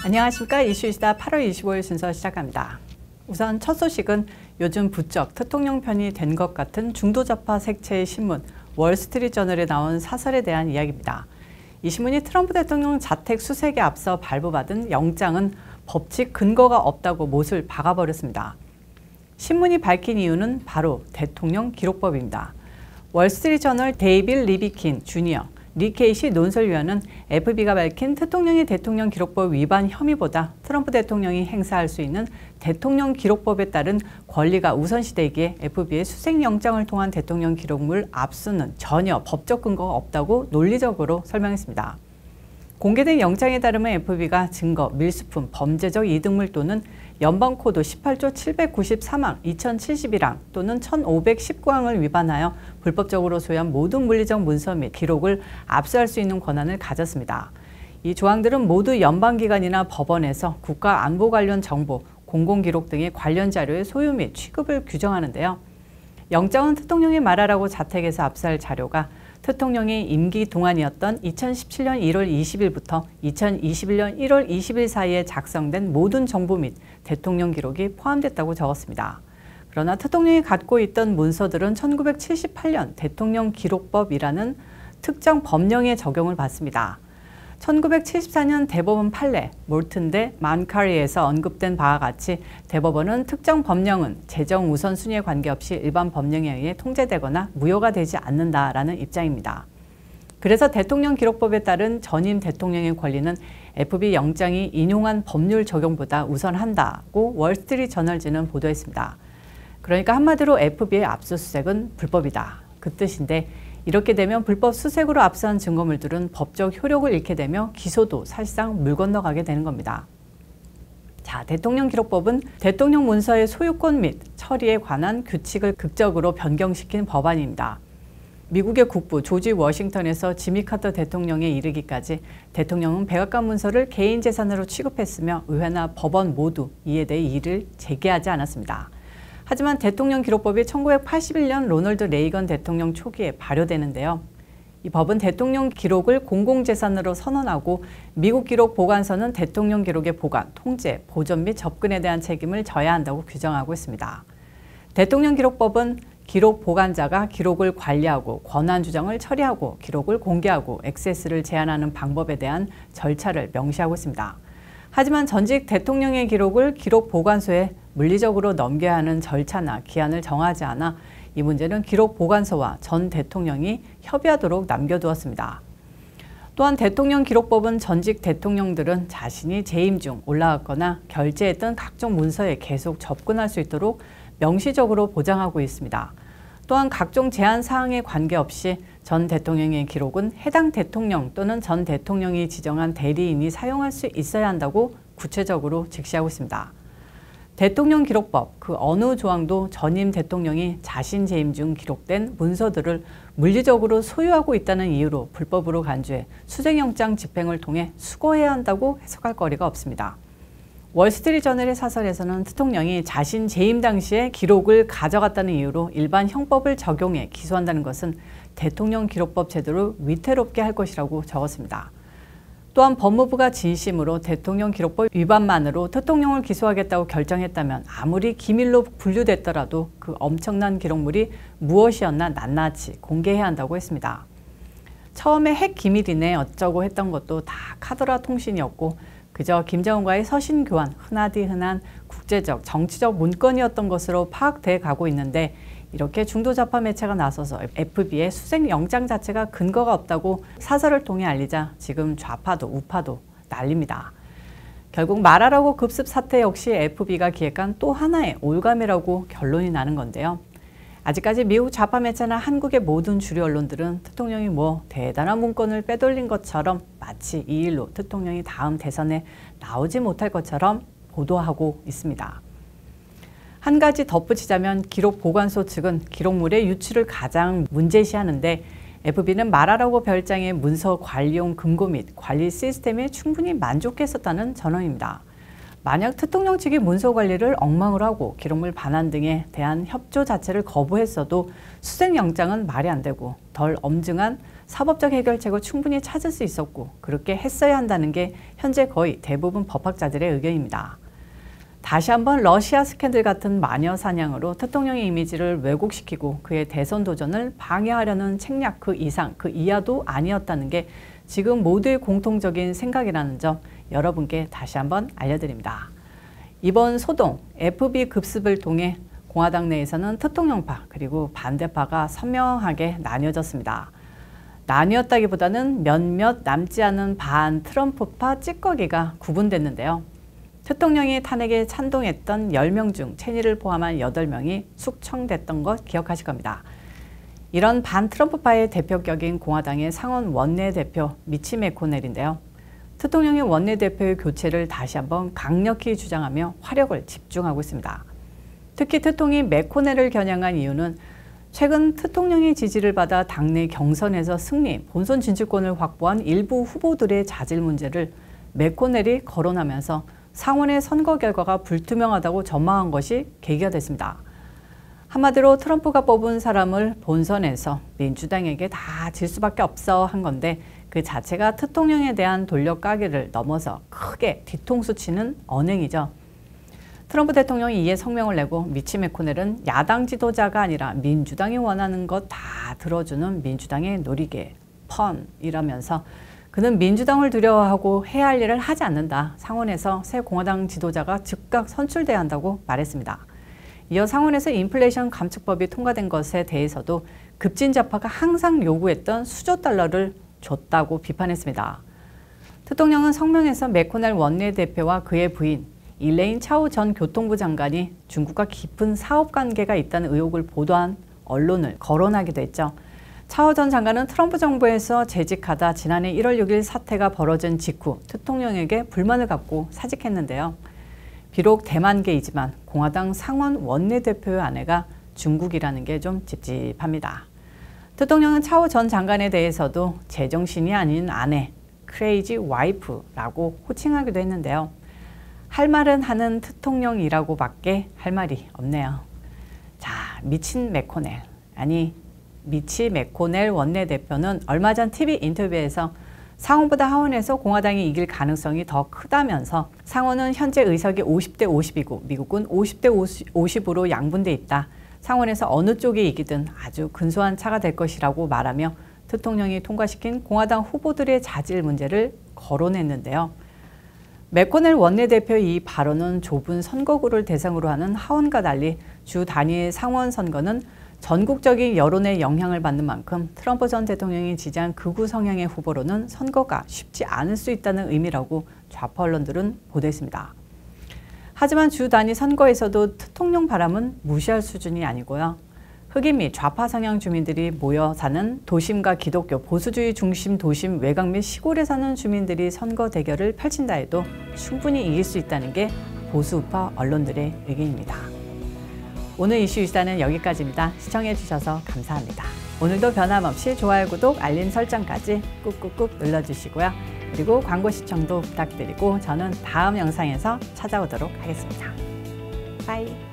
안녕하십니까. 이슈이시다 8월 25일 순서 시작합니다. 우선 첫 소식은 요즘 부쩍 대통령 편이 된 것 같은 중도좌파 색채의 신문 월스트리트저널에 나온 사설에 대한 이야기입니다. 이 신문이 트럼프 대통령 자택 수색에 앞서 발부받은 영장은 법칙 근거가 없다고 못을 박아버렸습니다. 신문이 밝힌 이유는 바로 대통령 기록법입니다. 월스트리트저널 데이빌 리비킨 주니어, 리 케이시 논설위원은 FB가 밝힌 대통령의 대통령 기록법 위반 혐의보다 트럼프 대통령이 행사할 수 있는 대통령 기록법에 따른 권리가 우선시되기에 FB의 수색영장을 통한 대통령 기록물 압수는 전혀 법적 근거가 없다고 논리적으로 설명했습니다. 공개된 영장에 따르면 FB가 증거, 밀수품, 범죄적 이득물 또는 연방코드 18조 793항, 2071항 또는 1519항을 위반하여 불법적으로 소유한 모든 물리적 문서 및 기록을 압수할 수 있는 권한을 가졌습니다. 이 조항들은 모두 연방기관이나 법원에서 국가안보 관련 정보, 공공기록 등의 관련 자료의 소유 및 취급을 규정하는데요. 영장은 대통령이 말하라고 자택에서 압수할 자료가 대통령의 임기 동안이었던 2017년 1월 20일부터 2021년 1월 20일 사이에 작성된 모든 정보 및 대통령 기록이 포함됐다고 적었습니다. 그러나 대통령이 갖고 있던 문서들은 1978년 대통령 기록법이라는 특정 법령의 적용을 받습니다. 1974년 대법원 판례 몰튼 대 만카리에서 언급된 바와 같이 대법원은 특정 법령은 재정 우선순위에 관계없이 일반 법령에 의해 통제되거나 무효가 되지 않는다라는 입장입니다. 그래서 대통령 기록법에 따른 전임 대통령의 권리는 FB 영장이 인용한 법률 적용보다 우선한다고 월스트리트저널지는 보도했습니다. 그러니까 한마디로 FB의 압수수색은 불법이다. 그 뜻인데 이렇게 되면 불법 수색으로 압수한 증거물들은 법적 효력을 잃게 되며 기소도 사실상 물 건너가게 되는 겁니다. 자, 대통령 기록법은 대통령 문서의 소유권 및 처리에 관한 규칙을 극적으로 변경시킨 법안입니다. 미국의 국부 조지 워싱턴에서 지미 카터 대통령에 이르기까지 대통령은 백악관 문서를 개인 재산으로 취급했으며 의회나 법원 모두 이에 대해 이의를 제기하지 않았습니다. 하지만 대통령 기록법이 1981년 로널드 레이건 대통령 초기에 발효되는데요. 이 법은 대통령 기록을 공공재산으로 선언하고 미국 기록 보관서는 대통령 기록의 보관, 통제, 보존 및 접근에 대한 책임을 져야 한다고 규정하고 있습니다. 대통령 기록법은 기록 보관자가 기록을 관리하고 권한 주장을 처리하고 기록을 공개하고 액세스를 제한하는 방법에 대한 절차를 명시하고 있습니다. 하지만 전직 대통령의 기록을 기록 보관소에 물리적으로 넘겨야 하는 절차나 기한을 정하지 않아 이 문제는 기록 보관소와 전 대통령이 협의하도록 남겨두었습니다. 또한 대통령 기록법은 전직 대통령들은 자신이 재임 중 올라갔거나 결제했던 각종 문서에 계속 접근할 수 있도록 명시적으로 보장하고 있습니다. 또한 각종 제한 사항에 관계없이 전 대통령의 기록은 해당 대통령 또는 전 대통령이 지정한 대리인이 사용할 수 있어야 한다고 구체적으로 직시하고 있습니다. 대통령 기록법 그 어느 조항도 전임 대통령이 자신 재임 중 기록된 문서들을 물리적으로 소유하고 있다는 이유로 불법으로 간주해 수색영장 집행을 통해 수거해야 한다고 해석할 거리가 없습니다. 월스트리트저널의 사설에서는 대통령이 자신 재임 당시에 기록을 가져갔다는 이유로 일반 형법을 적용해 기소한다는 것은 대통령 기록법 제도를 위태롭게 할 것이라고 적었습니다. 또한 법무부가 진심으로 대통령 기록법 위반만으로 대통령을 기소하겠다고 결정했다면 아무리 기밀로 분류됐더라도 그 엄청난 기록물이 무엇이었나 낱낱이 공개해야 한다고 했습니다. 처음에 핵 기밀이네 어쩌고 했던 것도 다 카더라 통신이었고 그저 김정은과의 서신 교환, 흔하디 흔한 국제적, 정치적 문건이었던 것으로 파악돼 가고 있는데 이렇게 중도좌파 매체가 나서서 FB의 수색 영장 자체가 근거가 없다고 사설을 통해 알리자 지금 좌파도 우파도 난립니다. 결국 말하라고 급습 사태 역시 FB가 기획한 또 하나의 올감이라고 결론이 나는 건데요. 아직까지 미국 좌파 매체나 한국의 모든 주류 언론들은 대통령이 대단한 문건을 빼돌린 것처럼 마치 이 일로 대통령이 다음 대선에 나오지 못할 것처럼 보도하고 있습니다. 한 가지 덧붙이자면 기록보관소 측은 기록물의 유출을 가장 문제시하는데 FB는 말하라고 별장의 문서 관리용 금고 및 관리 시스템에 충분히 만족했었다는 전언입니다. 만약 대통령 측이 문서 관리를 엉망으로 하고 기록물 반환 등에 대한 협조 자체를 거부했어도 수색영장은 말이 안 되고 덜 엄중한 사법적 해결책을 충분히 찾을 수 있었고 그렇게 했어야 한다는 게 현재 거의 대부분 법학자들의 의견입니다. 다시 한번 러시아 스캔들 같은 마녀 사냥으로 대통령의 이미지를 왜곡시키고 그의 대선 도전을 방해하려는 책략 그 이상, 그 이하도 아니었다는 게 지금 모두의 공통적인 생각이라는 점 여러분께 다시 한번 알려드립니다. 이번 소동, FB 급습을 통해 공화당 내에서는 대통령파 그리고 반대파가 선명하게 나뉘어졌습니다. 나뉘었다기보다는 몇몇 남지 않은 반 트럼프파 찌꺼기가 구분됐는데요. 대통령이 탄핵에 찬동했던 10명 중 체니를 포함한 8명이 숙청됐던 것 기억하실 겁니다. 이런 반 트럼프파의 대표격인 공화당의 상원 원내대표 미치 매코넬인데요. 대통령의 원내대표의 교체를 다시 한번 강력히 주장하며 화력을 집중하고 있습니다. 특히 대통령이 매코넬을 겨냥한 이유는 최근 대통령의 지지를 받아 당내 경선에서 승리, 본선 진출권을 확보한 일부 후보들의 자질 문제를 매코넬이 거론하면서 상원의 선거 결과가 불투명하다고 전망한 것이 계기가 됐습니다. 한마디로 트럼프가 뽑은 사람을 본선에서 민주당에게 다 질 수밖에 없어 한 건데 그 자체가 대통령에 대한 돌려까기를 넘어서 크게 뒤통수 치는 언행이죠. 트럼프 대통령이 이에 성명을 내고 미치 매코넬은 야당 지도자가 아니라 민주당이 원하는 것 다 들어주는 민주당의 놀이개, 펀이라면서 그는 민주당을 두려워하고 해야 할 일을 하지 않는다. 상원에서 새 공화당 지도자가 즉각 선출돼야 한다고 말했습니다. 이어 상원에서 인플레이션 감축법이 통과된 것에 대해서도 급진좌파가 항상 요구했던 수조 달러를 줬다고 비판했습니다. 대통령은 성명에서 매코넬 원내대표와 그의 부인 일레인 차오 전 교통부 장관이 중국과 깊은 사업관계가 있다는 의혹을 보도한 언론을 거론하기도 했죠. 차오 전 장관은 트럼프 정부에서 재직하다 지난해 1월 6일 사태가 벌어진 직후 대통령에게 불만을 갖고 사직했는데요. 비록 대만계이지만 공화당 상원 원내대표의 아내가 중국이라는 게 좀 찝찝합니다. 대통령은 차오 전 장관에 대해서도 제정신이 아닌 아내, 크레이지 와이프라고 호칭하기도 했는데요. 할 말은 하는 대통령이라고밖에 할 말이 없네요. 자, 미친 매코넬, 아니 미치 매코넬 원내대표는 얼마 전 TV 인터뷰에서 상원보다 하원에서 공화당이 이길 가능성이 더 크다면서 상원은 현재 의석이 50대 50이고 미국은 50대 50으로 양분돼 있다. 상원에서 어느 쪽이 이기든 아주 근소한 차가 될 것이라고 말하며 대통령이 통과시킨 공화당 후보들의 자질 문제를 거론했는데요. 매코넬 원내대표의 이 발언은 좁은 선거구를 대상으로 하는 하원과 달리 주 단위의 상원 선거는 전국적인 여론의 영향을 받는 만큼 트럼프 전 대통령이 지지한 극우 성향의 후보로는 선거가 쉽지 않을 수 있다는 의미라고 좌파 언론들은 보도했습니다. 하지만 주 단위 선거에서도 대통령 바람은 무시할 수준이 아니고요. 흑인 및 좌파 성향 주민들이 모여 사는 도심과 기독교 보수주의 중심 도심 외곽 및 시골에 사는 주민들이 선거 대결을 펼친다 해도 충분히 이길 수 있다는 게 보수 우파 언론들의 의견입니다. 오늘 이슈 이슈는 여기까지입니다. 시청해주셔서 감사합니다. 오늘도 변함없이 좋아요, 구독, 알림 설정까지 꾹꾹꾹 눌러주시고요. 그리고 광고 시청도 부탁드리고 저는 다음 영상에서 찾아오도록 하겠습니다. 빠이.